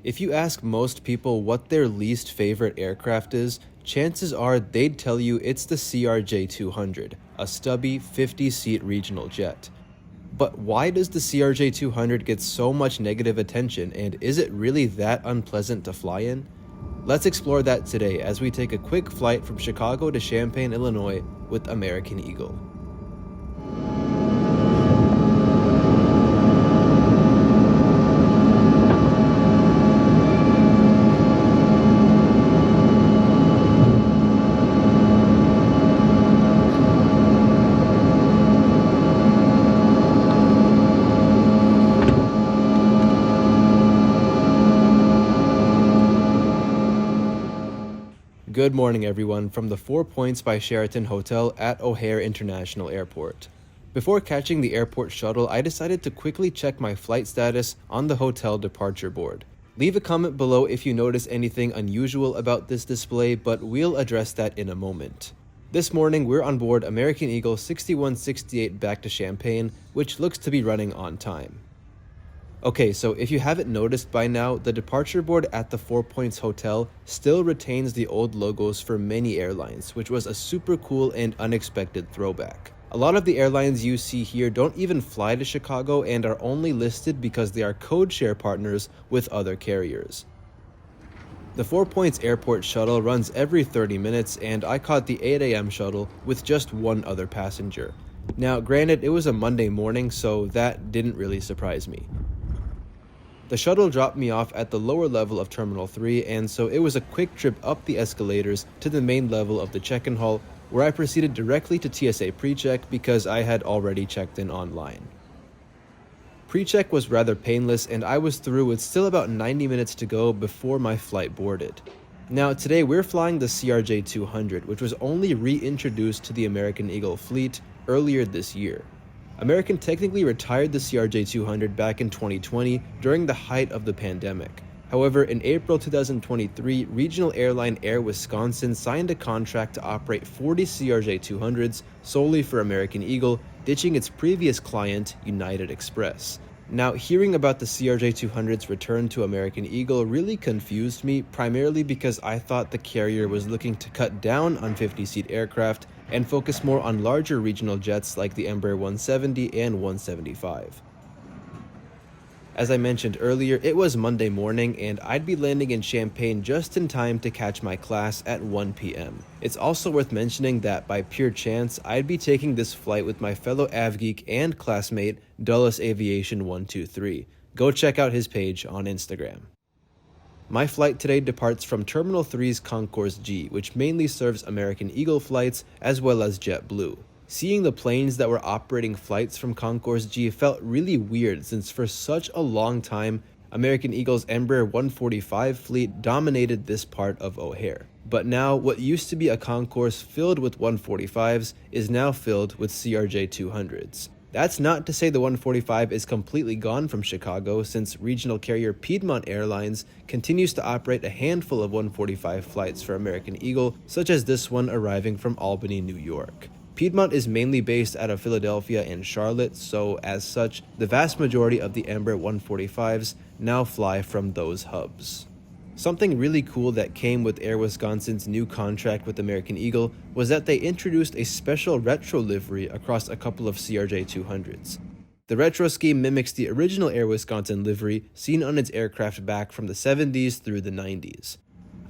If you ask most people what their least favorite aircraft is, chances are they'd tell you it's the CRJ200, a stubby 50-seat regional jet. But why does the CRJ200 get so much negative attention, and is it really that unpleasant to fly in? Let's explore that today as we take a quick flight from Chicago to Champaign, Illinois with American Eagle. Good morning, everyone, from the 4 Points by Sheraton Hotel at O'Hare International Airport. Before catching the airport shuttle, I decided to quickly check my flight status on the hotel departure board. Leave a comment below if you notice anything unusual about this display, but we'll address that in a moment. This morning, we're on board American Eagle 6168 back to Champaign, which looks to be running on time. Okay, so if you haven't noticed by now, the departure board at the 4 Points Hotel still retains the old logos for many airlines, which was a super cool and unexpected throwback. A lot of the airlines you see here don't even fly to Chicago and are only listed because they are code-share partners with other carriers. The 4 Points Airport shuttle runs every 30 minutes, and I caught the 8 a.m. shuttle with just one other passenger. Now, granted, it was a Monday morning, so that didn't really surprise me. The shuttle dropped me off at the lower level of Terminal 3, and so it was a quick trip up the escalators to the main level of the check-in hall, where I proceeded directly to TSA pre-check because I had already checked in online. Pre-check was rather painless, and I was through with still about 90 minutes to go before my flight boarded. Now, today we're flying the CRJ200, which was only reintroduced to the American Eagle fleet earlier this year. American technically retired the CRJ200 back in 2020 during the height of the pandemic. However, in April 2023, regional airline Air Wisconsin signed a contract to operate 40 CRJ200s solely for American Eagle, ditching its previous client, United Express. Now, hearing about the CRJ200's return to American Eagle really confused me, primarily because I thought the carrier was looking to cut down on 50-seat aircraft and focus more on larger regional jets like the Embraer 170 and 175. As I mentioned earlier, it was Monday morning, and I'd be landing in Champaign just in time to catch my class at 1 p.m. It's also worth mentioning that by pure chance, I'd be taking this flight with my fellow AvGeek and classmate, Dulles Aviation 123. Go check out his page on Instagram. My flight today departs from Terminal 3's Concourse G, which mainly serves American Eagle flights as well as JetBlue. Seeing the planes that were operating flights from Concourse G felt really weird since for such a long time, American Eagle's Embraer 145 fleet dominated this part of O'Hare. But now, what used to be a concourse filled with 145s is now filled with CRJ200s. That's not to say the 145 is completely gone from Chicago, since regional carrier Piedmont Airlines continues to operate a handful of 145 flights for American Eagle, such as this one arriving from Albany, New York. Piedmont is mainly based out of Philadelphia and Charlotte, so as such, the vast majority of the Embraer 145s now fly from those hubs. Something really cool that came with Air Wisconsin's new contract with American Eagle was that they introduced a special retro livery across a couple of CRJ200s. The retro scheme mimics the original Air Wisconsin livery seen on its aircraft back from the 70s through the 90s.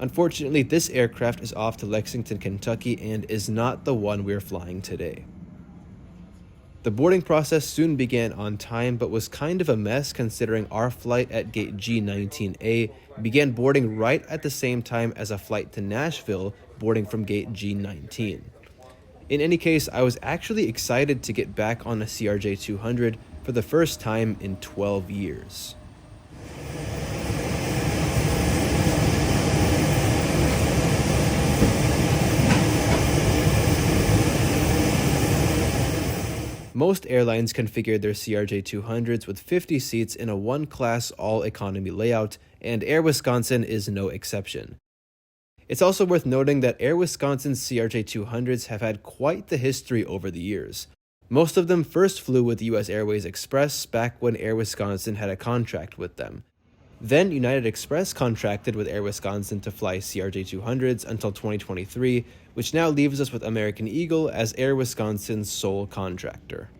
Unfortunately, this aircraft is off to Lexington, Kentucky, and is not the one we're flying today. The boarding process soon began on time, but was kind of a mess considering our flight at gate G19A began boarding right at the same time as a flight to Nashville boarding from gate G19. In any case, I was actually excited to get back on a CRJ200 for the first time in 12 years. Most airlines configure their CRJ200s with 50 seats in a one-class all-economy layout, and Air Wisconsin is no exception. It's also worth noting that Air Wisconsin's CRJ200s have had quite the history over the years. Most of them first flew with US Airways Express back when Air Wisconsin had a contract with them. Then United Express contracted with Air Wisconsin to fly CRJ200s until 2023, which now leaves us with American Eagle as Air Wisconsin's sole contractor.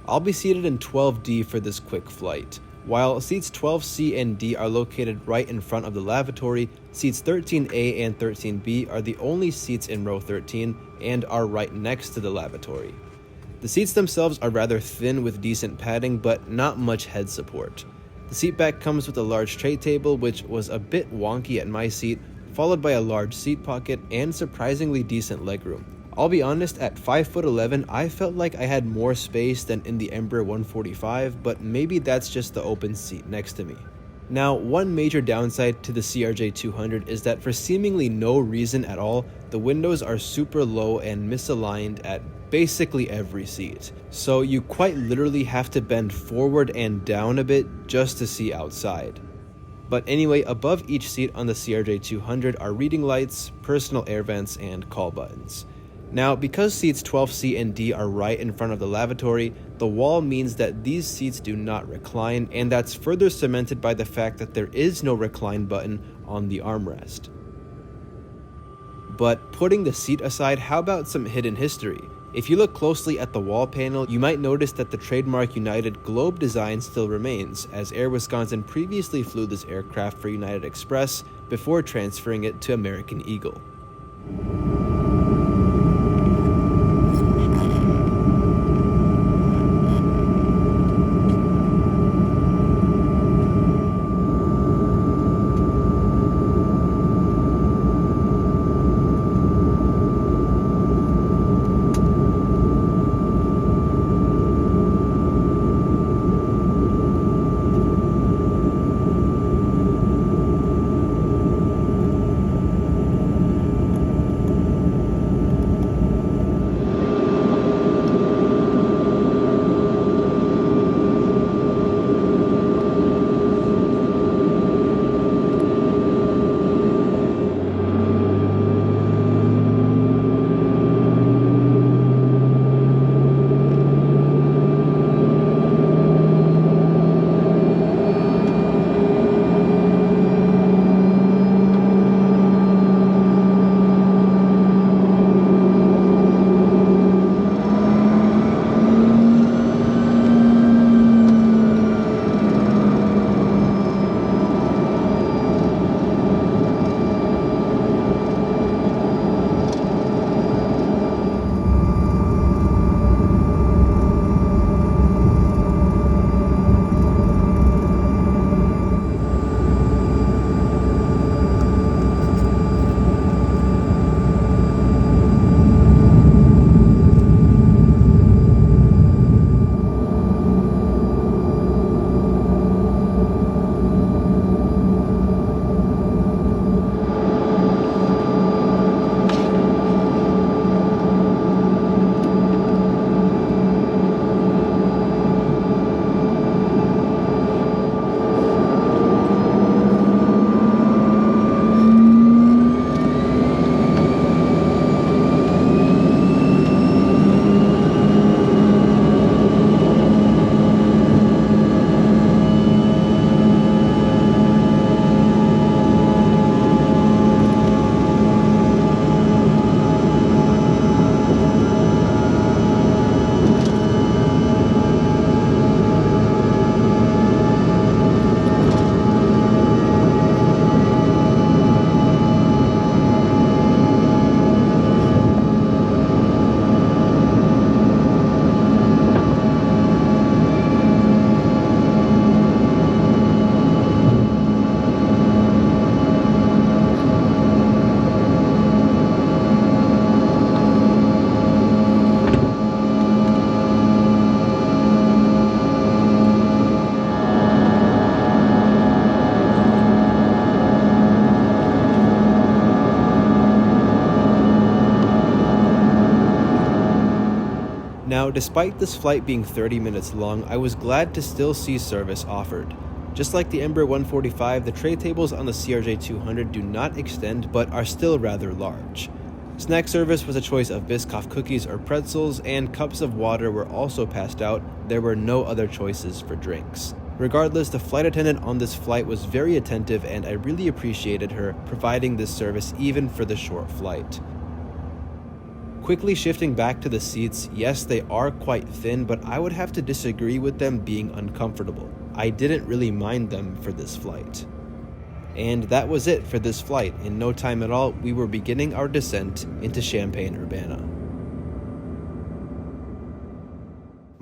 I'll be seated in 12D for this quick flight. While seats 12C and D are located right in front of the lavatory, seats 13A and 13B are the only seats in row 13 and are right next to the lavatory. The seats themselves are rather thin with decent padding, but not much head support. The seat back comes with a large tray table, which was a bit wonky at my seat, followed by a large seat pocket and surprisingly decent legroom. I'll be honest, at 5'11", I felt like I had more space than in the Embraer 145, but maybe that's just the open seat next to me. Now, one major downside to the CRJ200 is that for seemingly no reason at all, the windows are super low and misaligned at basically every seat. So you quite literally have to bend forward and down a bit just to see outside. But anyway, above each seat on the CRJ200 are reading lights, personal air vents, and call buttons. Now, because seats 12C and D are right in front of the lavatory, the wall means that these seats do not recline, and that's further cemented by the fact that there is no recline button on the armrest. But putting the seat aside, how about some hidden history? If you look closely at the wall panel, you might notice that the trademark United globe design still remains, as Air Wisconsin previously flew this aircraft for United Express before transferring it to American Eagle. Now, despite this flight being 30 minutes long, I was glad to still see service offered. Just like the Embraer 145, the tray tables on the CRJ200 do not extend but are still rather large. Snack service was a choice of Biscoff cookies or pretzels, and cups of water were also passed out. There were no other choices for drinks. Regardless, the flight attendant on this flight was very attentive and I really appreciated her providing this service even for the short flight. Quickly shifting back to the seats, yes, they are quite thin, but I would have to disagree with them being uncomfortable. I didn't really mind them for this flight. And that was it for this flight. In no time at all, we were beginning our descent into Champaign, Urbana.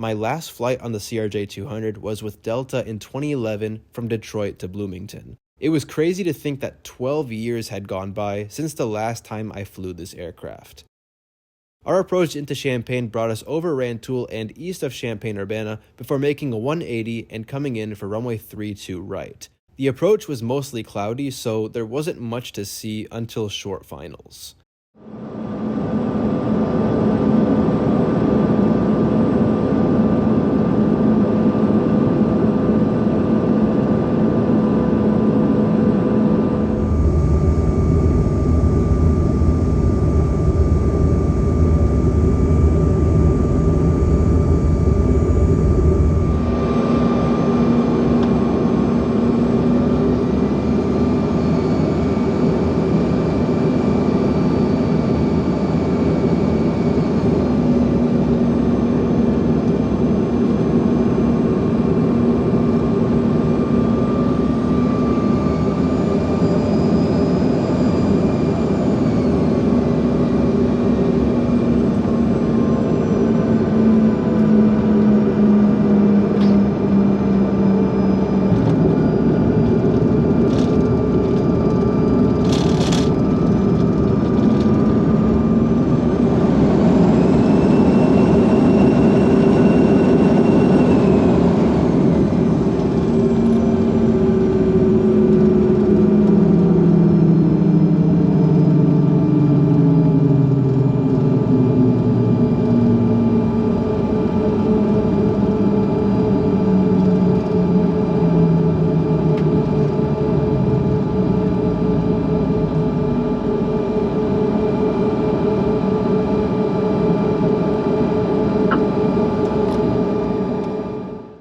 My last flight on the CRJ200 was with Delta in 2011 from Detroit to Bloomington. It was crazy to think that 12 years had gone by since the last time I flew this aircraft. Our approach into Champaign brought us over Rantoul and east of Champaign, Urbana before making a 180 and coming in for runway 32 right. The approach was mostly cloudy, so there wasn't much to see until short finals.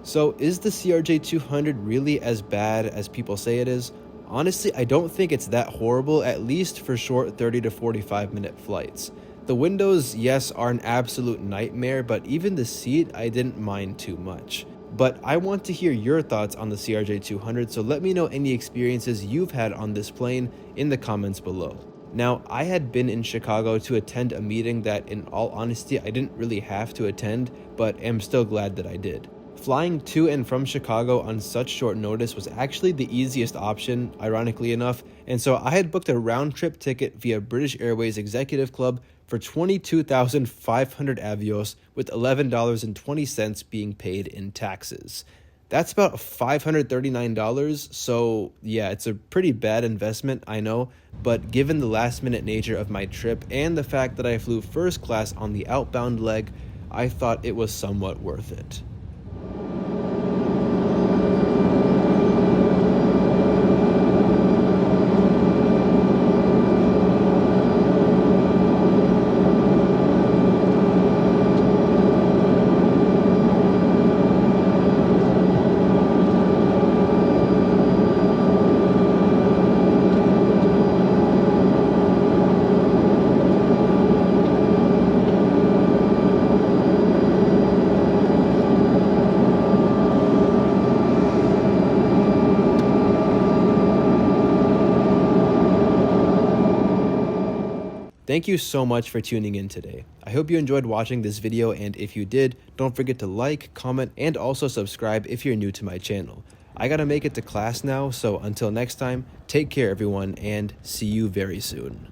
So is the CRJ200 really as bad as people say it is? Honestly, I don't think it's that horrible, at least for short 30 to 45 minute flights. The windows, yes, are an absolute nightmare, but even the seat, I didn't mind too much. But I want to hear your thoughts on the CRJ200, so let me know any experiences you've had on this plane in the comments below. Now, I had been in Chicago to attend a meeting that, in all honesty, I didn't really have to attend, but am still glad that I did. Flying to and from Chicago on such short notice was actually the easiest option, ironically enough, and so I had booked a round-trip ticket via British Airways Executive Club for 22,500 Avios, with $11.20 being paid in taxes. That's about $539, so yeah, it's a pretty bad investment, I know, but given the last-minute nature of my trip and the fact that I flew first class on the outbound leg, I thought it was somewhat worth it. Thank you so much for tuning in today. I hope you enjoyed watching this video, and if you did, don't forget to like, comment, and also subscribe if you're new to my channel. I gotta make it to class now, so until next time, take care everyone, and see you very soon.